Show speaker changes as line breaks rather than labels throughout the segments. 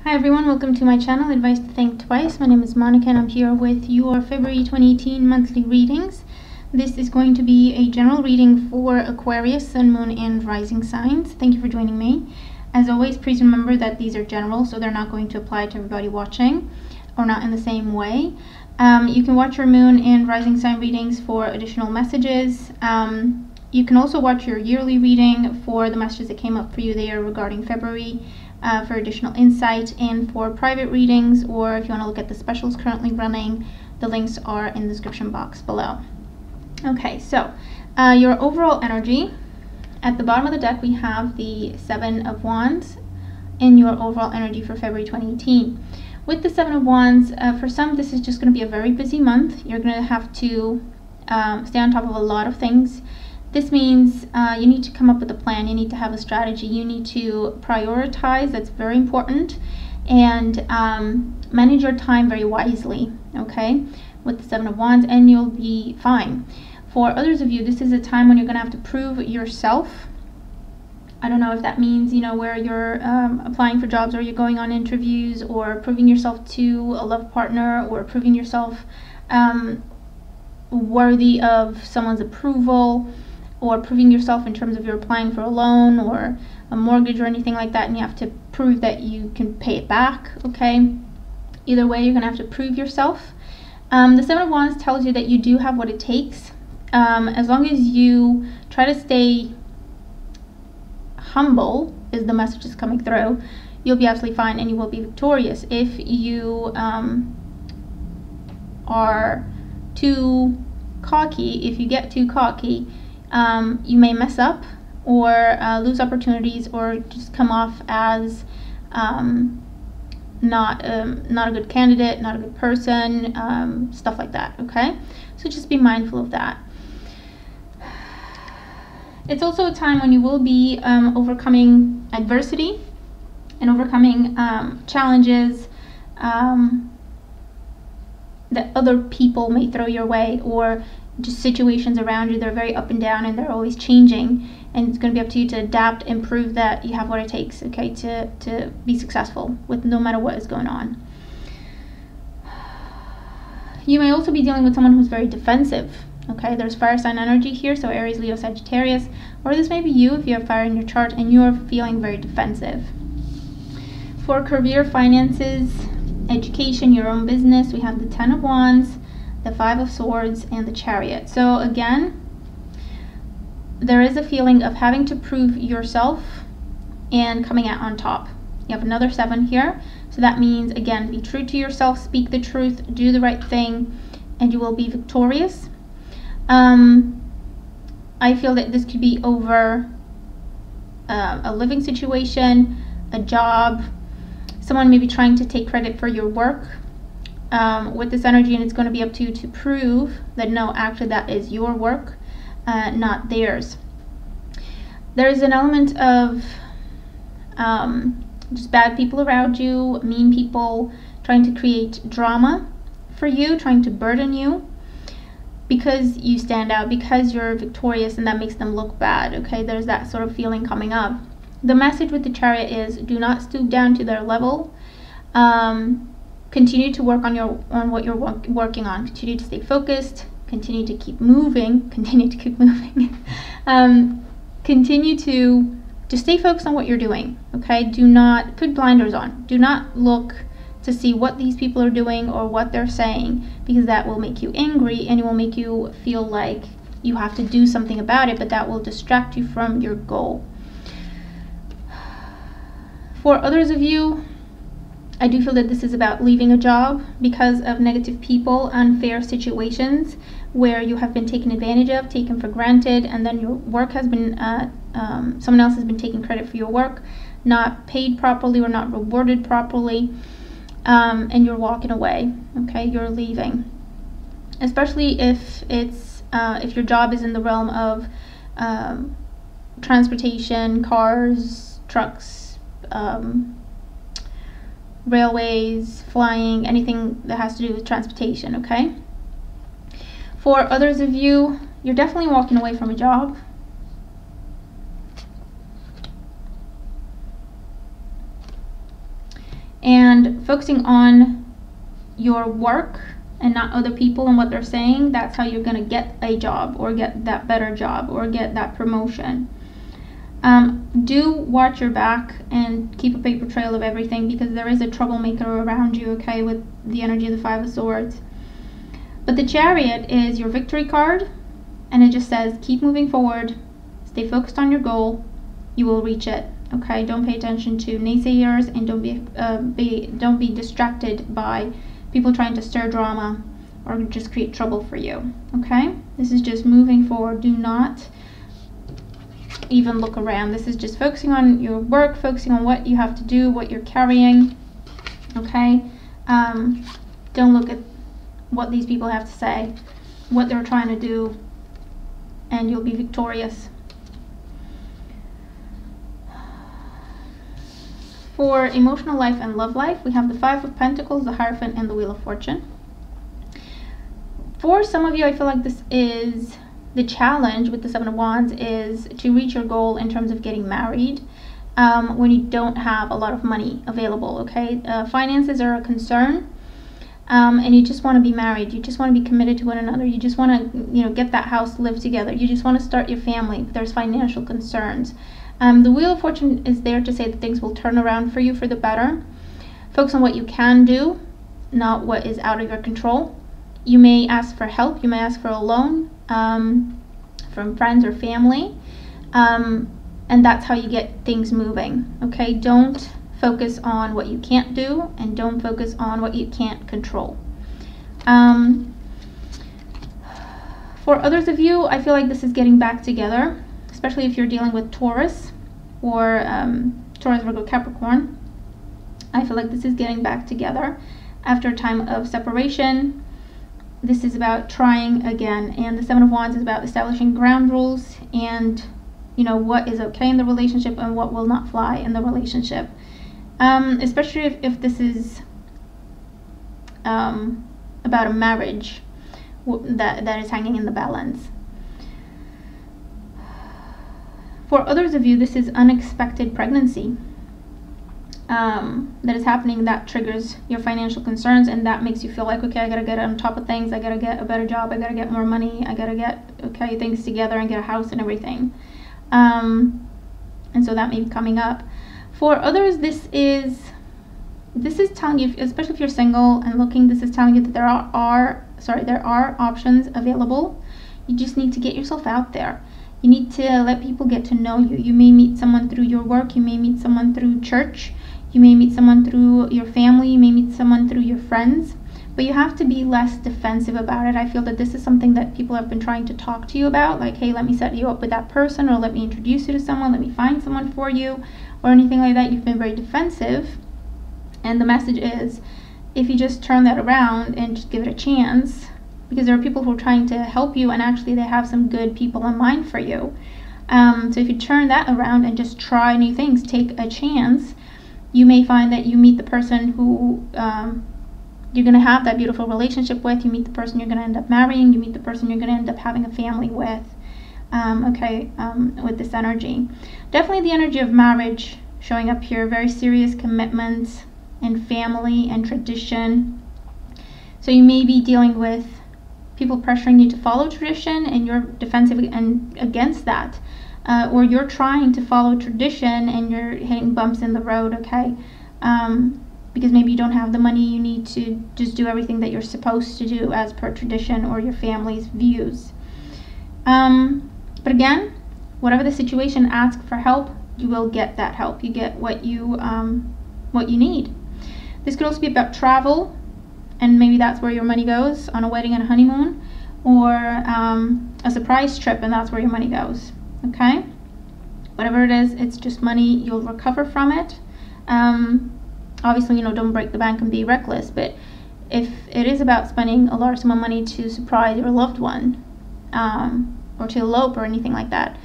Hi everyone, welcome to my channel, Advice to Think Twice. My name is Monica and I'm here with your February 2018 monthly readings. This is going to be a general reading for Aquarius, Sun, Moon, and Rising signs. Thank you for joining me. As always, please remember that these are general, so they're not going to apply to everybody watching, or not in the same way. You can watch your Moon and Rising sign readings for additional messages. You can also watch your yearly reading for the messages that came up for you there regarding February. For additional insight and for private readings, or if you want to look at the specials currently running, the links are in the description box below. Okay, so your overall energy. At the bottom of the deck we have the Seven of Wands in your overall energy for February 2018. With the Seven of Wands, for some this is just going to be a very busy month. You're going to have to stay on top of a lot of things. This means you need to come up with a plan, you need to have a strategy, you need to prioritize, that's very important, and manage your time very wisely, okay, with the Seven of Wands, and you'll be fine. For others of you, this is a time when you're going to have to prove yourself. I don't know if that means, you know, where you're applying for jobs, or you're going on interviews, or proving yourself to a love partner, or proving yourself worthy of someone's approval, or proving yourself in terms of you're applying for a loan or a mortgage or anything like that, and you have to prove that you can pay it back, okay? Either way, you're going to have to prove yourself. The Seven of Wands tells you that you do have what it takes. As long as you try to stay humble, is the message that's coming through, you'll be absolutely fine and you will be victorious. If you are too cocky, if you get too cocky, you may mess up or lose opportunities, or just come off as not a good candidate, not a good person, stuff like that, okay? So just be mindful of that. It's also a time when you will be overcoming adversity and overcoming challenges that other people may throw your way, or just situations around you. They're very up and down and they're always changing, and it's going to be up to you to adapt and prove that you have what it takes, okay, to be successful with no matter what is going on. You may also be dealing with someone who's very defensive, okay? There's fire sign energy here, so Aries, Leo, Sagittarius, or this may be you if you have fire in your chart and you're feeling very defensive. For career, finances, education, your own business, we have the Ten of Wands, the Five of Swords, and the Chariot. So again, there is a feeling of having to prove yourself and coming out on top. You have another seven here, so that means, again, be true to yourself, speak the truth, do the right thing, and you will be victorious. I feel that this could be over a living situation, a job. Someone may be trying to take credit for your work with this energy, and it's going to be up to you to prove that no, actually that is your work, not theirs. There's an element of just bad people around you, mean people trying to create drama for you, trying to burden you because you stand out, because you're victorious, and that makes them look bad, okay? There's that sort of feeling coming up. The message with the Chariot is, do not stoop down to their level. Continue to work on what you're working on. Continue to stay focused. Continue to keep moving. Continue to keep moving. Continue to stay focused on what you're doing. Okay. Do not put blinders on. Do not look to see what these people are doing or what they're saying, because that will make you angry and it will make you feel like you have to do something about it, but that will distract you from your goal. For others of you, I do feel that this is about leaving a job because of negative people, unfair situations where you have been taken advantage of, taken for granted, and then your work has been, someone else has been taking credit for your work, not paid properly or not rewarded properly, and you're walking away, okay? You're leaving. Especially if it's, if your job is in the realm of transportation, cars, trucks, railways, flying, anything that has to do with transportation, okay? For others of you, you're definitely walking away from a job. and focusing on your work and not other people and what they're saying. That's how you're going to get a job, or get that better job, or get that promotion. Do watch your back and keep a paper trail of everything, because there is a troublemaker around you, okay, with the energy of the Five of Swords. But the Chariot is your victory card, and it just says keep moving forward, stay focused on your goal, you will reach it, okay? Don't pay attention to naysayers, and don't be distracted by people trying to stir drama or just create trouble for you, okay? This is just moving forward. Do not even look around. This is just focusing on your work, focusing on what you have to do, what you're carrying, okay? Don't look at what these people have to say, what they're trying to do, and you'll be victorious. For emotional life and love life, we have the Five of Pentacles, the Hierophant, and the Wheel of Fortune. For some of you, I feel like this is the challenge with the Seven of Wands, is to reach your goal in terms of getting married when you don't have a lot of money available, okay? Finances are a concern, and you just want to be married. You just want to be committed to one another. You just want to, you know, get that house, live together. You just want to start your family. There's financial concerns. The Wheel of Fortune is there to say that things will turn around for you for the better. Focus on what you can do, not what is out of your control. You may ask for help. You may ask for a loan from friends or family, and that's how you get things moving, okay? Don't focus on what you can't do, and don't focus on what you can't control. For others of you, I feel like this is getting back together, especially if you're dealing with Taurus or Taurus, Virgo, Capricorn. I feel like this is getting back together after a time of separation. This is about trying again, and the Seven of Wands is about establishing ground rules and, you know, what is okay in the relationship and what will not fly in the relationship. Especially if this is about a marriage that is hanging in the balance. For others of you, this is unexpected pregnancy that is happening, that triggers your financial concerns, and that makes you feel like, okay, I gotta get on top of things, I gotta get a better job, I gotta get more money, I gotta get, okay, things together and get a house and everything. And so that may be coming up. For others, this is telling you, especially if you're single and looking, this is telling you that there are options available. You just need to get yourself out there. You need to let people get to know you. You may meet someone through your work, you may meet someone through church, you may meet someone through your family, you may meet someone through your friends, but you have to be less defensive about it. I feel that this is something that people have been trying to talk to you about, like, hey, let me set you up with that person, or let me introduce you to someone, let me find someone for you, or anything like that. You've been very defensive, and the message is, if you just turn that around and just give it a chance, because there are people who are trying to help you, and actually they have some good people in mind for you. So if you turn that around and just try new things, take a chance, you may find that you meet the person who you're going to have that beautiful relationship with. You meet the person you're going to end up marrying. You meet the person you're going to end up having a family with. With this energy. Definitely the energy of marriage showing up here. Very serious commitments and family and tradition. So you may be dealing with people pressuring you to follow tradition, and you're defensive and against that. Or you're trying to follow tradition and you're hitting bumps in the road, okay? Because maybe you don't have the money you need to just do everything that you're supposed to do as per tradition or your family's views. But again, whatever the situation, ask for help. You will get that help. You get what you need. This could also be about travel, and maybe that's where your money goes, on a wedding and a honeymoon, or a surprise trip, and that's where your money goes. Okay? Whatever it is, it's just money. You'll recover from it. Obviously, don't break the bank and be reckless, but if it is about spending a large sum of money to surprise your loved one, or to elope or anything like that,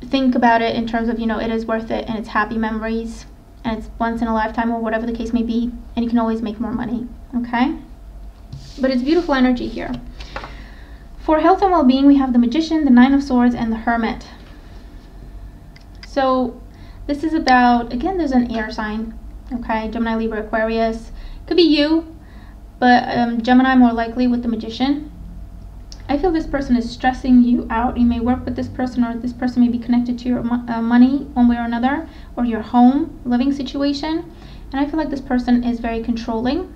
think about it in terms of, it is worth it, and it's happy memories, and it's once in a lifetime, or whatever the case may be, and you can always make more money, okay? But it's beautiful energy here. For health and well-being, we have the Magician, the Nine of Swords, and the Hermit. So this is about, again, there's an air sign Okay, Gemini, Libra, Aquarius. Could be you, but Gemini more likely with the Magician. I feel this person is stressing you out. You may work with this person, or this person may be connected to your money one way or another, or your home living situation. And I feel like this person is very controlling.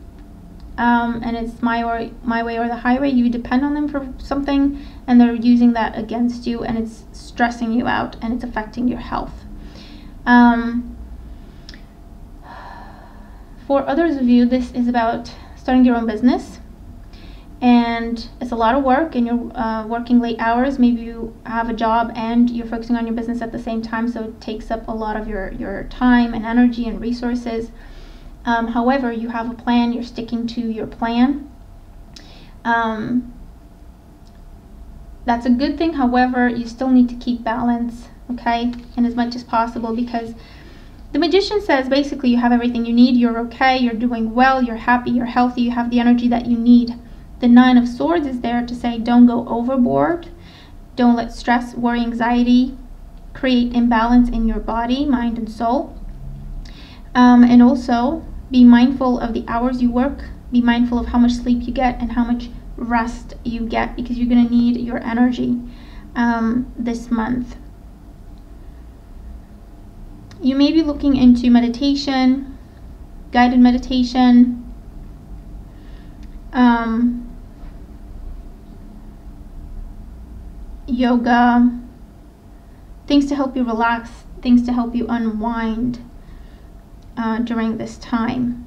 And it's my way or the highway. You depend on them for something, and they're using that against you, and it's stressing you out, and it's affecting your health. For others of you, this is about starting your own business, and it's a lot of work, and you're working late hours. Maybe you have a job and you're focusing on your business at the same time, so it takes up a lot of your time and energy and resources. However, you have a plan, you're sticking to your plan. That's a good thing. However, you still need to keep balance, okay, and as much as possible, because the Magician says basically you have everything you need, you're okay, you're doing well, you're happy, you're healthy, you have the energy that you need. The Nine of Swords is there to say don't go overboard, don't let stress, worry, anxiety create imbalance in your body, mind, and soul. And also be mindful of the hours you work, be mindful of how much sleep you get and how much rest you get, because you're going to need your energy this month. You may be looking into meditation, guided meditation, yoga, things to help you relax, things to help you unwind during this time.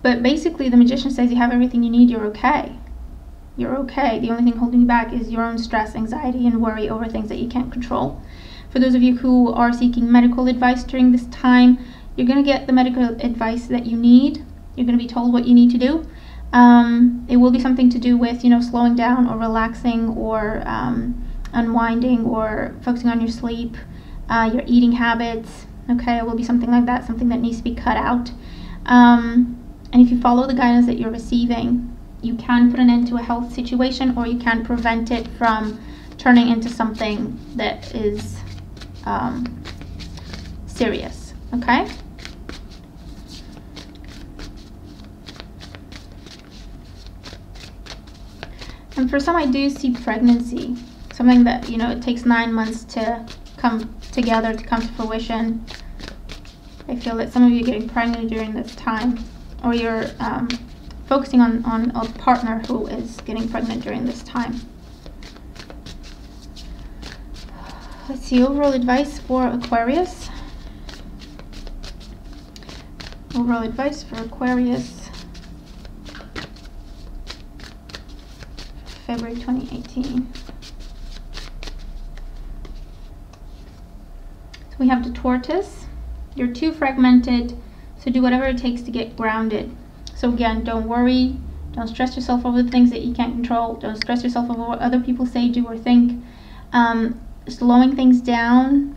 But basically the Magician says you have everything you need, you're okay. You're okay. The only thing holding you back is your own stress, anxiety, and worry over things that you can't control. For those of you who are seeking medical advice during this time, you're going to get the medical advice that you need. You're going to be told what you need to do. It will be something to do with, slowing down or relaxing or unwinding or focusing on your sleep, your eating habits. Okay, it will be something like that, something that needs to be cut out. And if you follow the guidance that you're receiving, you can put an end to a health situation, or you can prevent it from turning into something that is serious. Okay? And for some, I do see pregnancy, something that, it takes 9 months to come together, to come to fruition. I feel that some of you are getting pregnant during this time, or you're focusing on a partner who is getting pregnant during this time. Let's see, overall advice for Aquarius. Overall advice for Aquarius, February 2018. So we have the Tortoise. You're too fragmented, so do whatever it takes to get grounded. So again, don't worry, don't stress yourself over the things that you can't control, don't stress yourself over what other people say, do, or think. Slowing things down,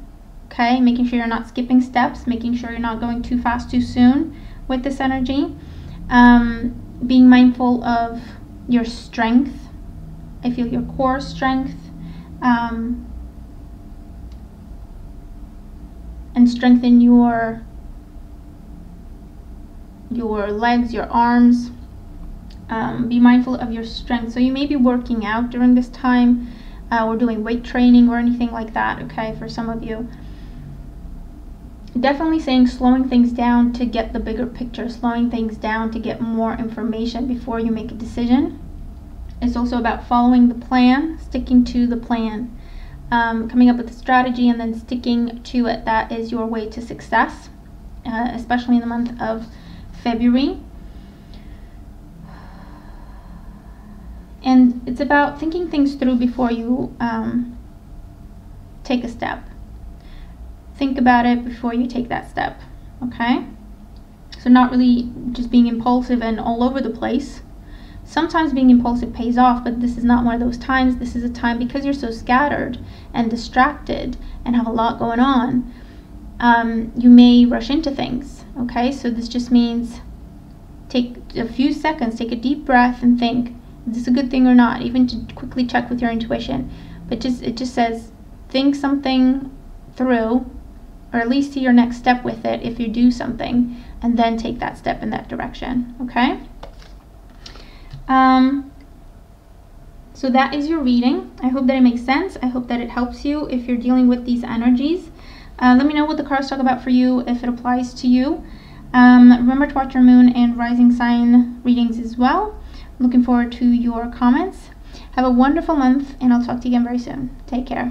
okay, making sure you're not skipping steps, making sure you're not going too fast too soon with this energy. Being mindful of your strength. I feel your core strength, and strengthen your legs, your arms. Be mindful of your strength. So you may be working out during this time, or doing weight training or anything like that, okay, for some of you. Definitely saying slowing things down to get the bigger picture, slowing things down to get more information before you make a decision. It's also about following the plan, sticking to the plan, coming up with a strategy and then sticking to it. That is your way to success, especially in the month of February. And it's about thinking things through before you take a step. Think about it before you take that step, okay? So not really just being impulsive and all over the place. Sometimes being impulsive pays off, but this is not one of those times. This is a time, because you're so scattered and distracted and have a lot going on, you may rush into things, okay? So this just means take a few seconds, take a deep breath and think, is this a good thing or not? Even to quickly check with your intuition. But it just says, think something through or at least see your next step with it if you do something, and then take that step in that direction. Okay? So that is your reading. I hope that it makes sense. I hope that it helps you if you're dealing with these energies. Let me know what the cards talk about for you, if it applies to you. Remember to watch your moon and rising sign readings as well. Looking forward to your comments. Have a wonderful month, and I'll talk to you again very soon. Take care.